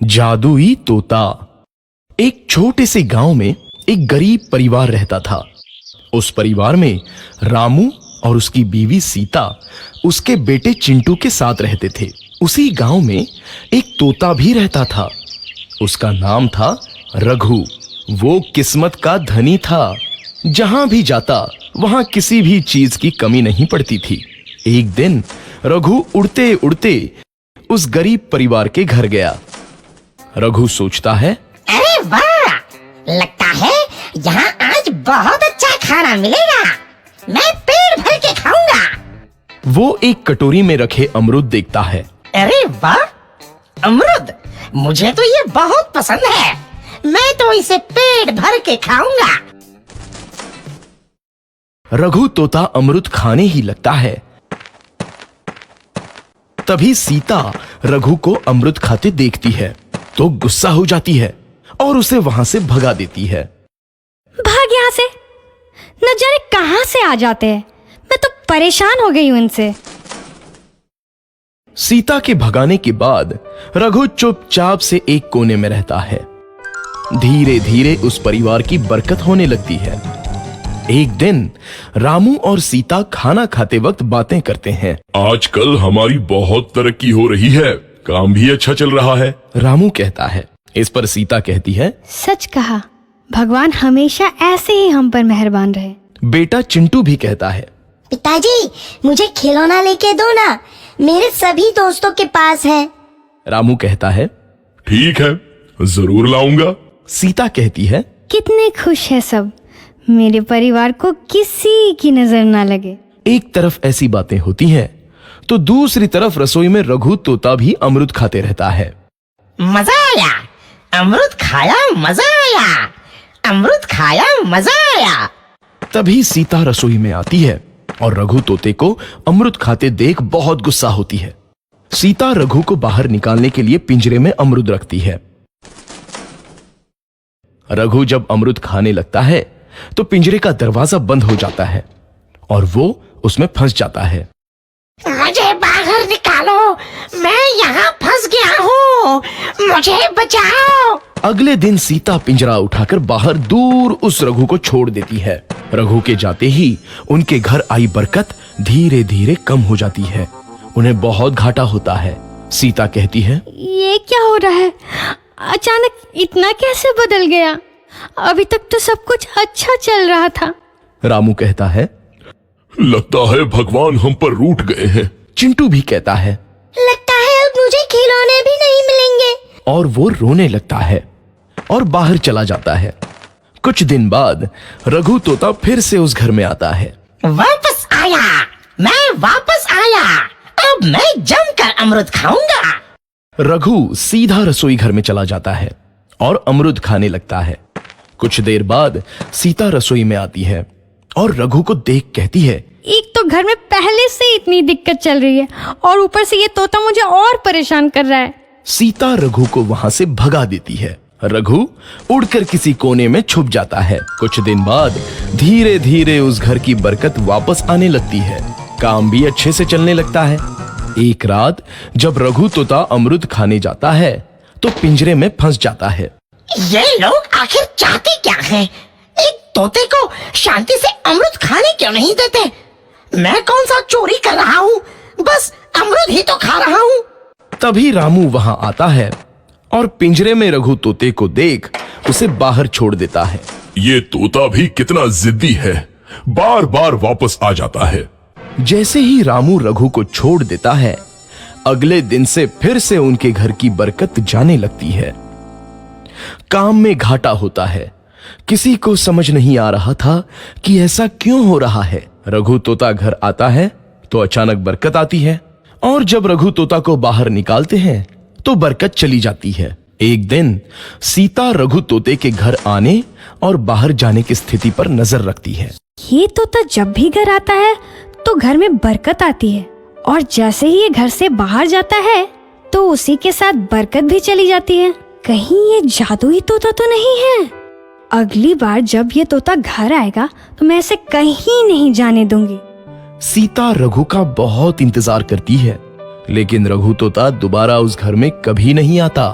जादुई तोता। एक छोटे से गांव में एक गरीब परिवार रहता था। उस परिवार में रामू और उसकी बीवी सीता उसके बेटे चिंटू के साथ रहते थे। उसी गांव में एक तोता भी रहता था। उसका नाम था रघु। वो किस्मत का धनी था। जहां भी जाता वहां किसी भी चीज की कमी नहीं पड़ती थी। एक दिन रघु उड़ते उड़ते उस गरीब परिवार के घर गया। रघु सोचता है, अरे वाह, लगता है यहाँ आज बहुत अच्छा खाना मिलेगा। मैं पेट भर के खाऊंगा। वो एक कटोरी में रखे अमरूद देखता है। अरे वाह, अमरूद, मुझे तो ये बहुत पसंद है। मैं तो इसे पेट भर के खाऊंगा। रघु तोता अमरूद खाने ही लगता है। तभी सीता रघु को अमरूद खाते देखती है तो गुस्सा हो जाती है और उसे वहां से भगा देती है। भाग यहाँ से, न जाने कहां से आ जाते हैं। मैं तो परेशान हो गई हूं इनसे। सीता के भगाने के बाद रघु चुपचाप से एक कोने में रहता है। धीरे धीरे उस परिवार की बरकत होने लगती है। एक दिन रामू और सीता खाना खाते वक्त बातें करते हैं। आजकल हमारी बहुत तरक्की हो रही है, काम भी अच्छा चल रहा है। रामू कहता है। इस पर सीता कहती है, सच कहा, भगवान हमेशा ऐसे ही हम पर मेहरबान रहे। बेटा चिंटू भी कहता है, पिताजी, मुझे खिलौना लेके दो ना, मेरे सभी दोस्तों के पास है। रामू कहता है, ठीक है, जरूर लाऊंगा। सीता कहती है, कितने खुश है सब, मेरे परिवार को किसी की नजर ना लगे। एक तरफ ऐसी बातें होती हैं तो दूसरी तरफ रसोई में रघु तोता भी अमरूद खाते रहता है। मजा आया, अमरूद खाया, मजा आया, अमरूद खाया, मजा आया। तभी सीता रसोई में आती है और रघु तोते को अमरूद खाते देख बहुत गुस्सा होती है। सीता रघु को बाहर निकालने के लिए पिंजरे में अमरूद रखती है। रघु जब अमरूद खाने लगता है तो पिंजरे का दरवाजा बंद हो जाता है और वो उसमें फंस जाता है। मुझे बाहर निकालो, मैं यहाँ फंस गया हूँ, मुझे बचाओ। अगले दिन सीता पिंजरा उठाकर बाहर दूर उस रघु को छोड़ देती है। रघु के जाते ही उनके घर आई बरकत धीरे धीरे कम हो जाती है। उन्हें बहुत घाटा होता है। सीता कहती है, ये क्या हो रहा है, अचानक इतना कैसे बदल गया? अभी तक तो सब कुछ अच्छा चल रहा था। रामू कहता है, लगता है भगवान हम पर रूठ गए हैं। चिंटू भी कहता है, लगता है अब मुझे खिलौने भी नहीं मिलेंगे। और वो रोने लगता है और बाहर चला जाता है। कुछ दिन बाद रघु तोता फिर से उस घर में आता है। वापस आया, मैं वापस आया, अब मैं जमकर अमरूद खाऊंगा। रघु सीधा रसोई घर में चला जाता है और अमरूद खाने लगता है। कुछ देर बाद सीता रसोई में आती है और रघु को देख कहती है, एक तो घर में पहले से इतनी दिक्कत चल रही है और ऊपर से ये तोता मुझे और परेशान कर रहा है। सीता रघु को वहां से भगा देती है। रघु उड़कर किसी कोने में छुप जाता है। कुछ दिन बाद धीरे धीरे उस घर की बरकत वापस आने लगती है। काम भी अच्छे से चलने लगता है। एक रात जब रघु तोता अमरूद खाने जाता है तो पिंजरे में फंस जाता है। ये लोग आखिर चाहते क्या हैं? एक तोते को शांति से अमरूद खाने क्यों नहीं देते? मैं कौन सा चोरी कर रहा हूँ? बस अमरूद ही तो खा रहा हूँ। तभी रामू वहां आता है और पिंजरे में रघु तोते को देख उसे बाहर छोड़ देता है। ये तोता भी कितना जिद्दी है, बार बार वापस आ जाता है। जैसे ही रामू रघु को छोड़ देता है, अगले दिन से फिर से उनके घर की बरकत जाने लगती है। काम में घाटा होता है। किसी को समझ नहीं आ रहा था कि ऐसा क्यों हो रहा है। रघु तोता घर आता है तो अचानक बरकत आती है और जब रघु तोता को बाहर निकालते हैं तो बरकत चली जाती है। एक दिन सीता रघु तोते के घर आने और बाहर जाने की स्थिति पर नजर रखती है। ये तोता जब भी घर आता है तो घर में बरकत आती है और जैसे ही ये घर से बाहर जाता है तो उसी के साथ बरकत भी चली जाती है। कहीं ये जादुई तोता तो नहीं है? अगली बार जब ये तोता घर आएगा तो मैं इसे कहीं नहीं जाने दूंगी। सीता रघु का बहुत इंतजार करती है, लेकिन रघु तोता दोबारा उस घर में कभी नहीं आता।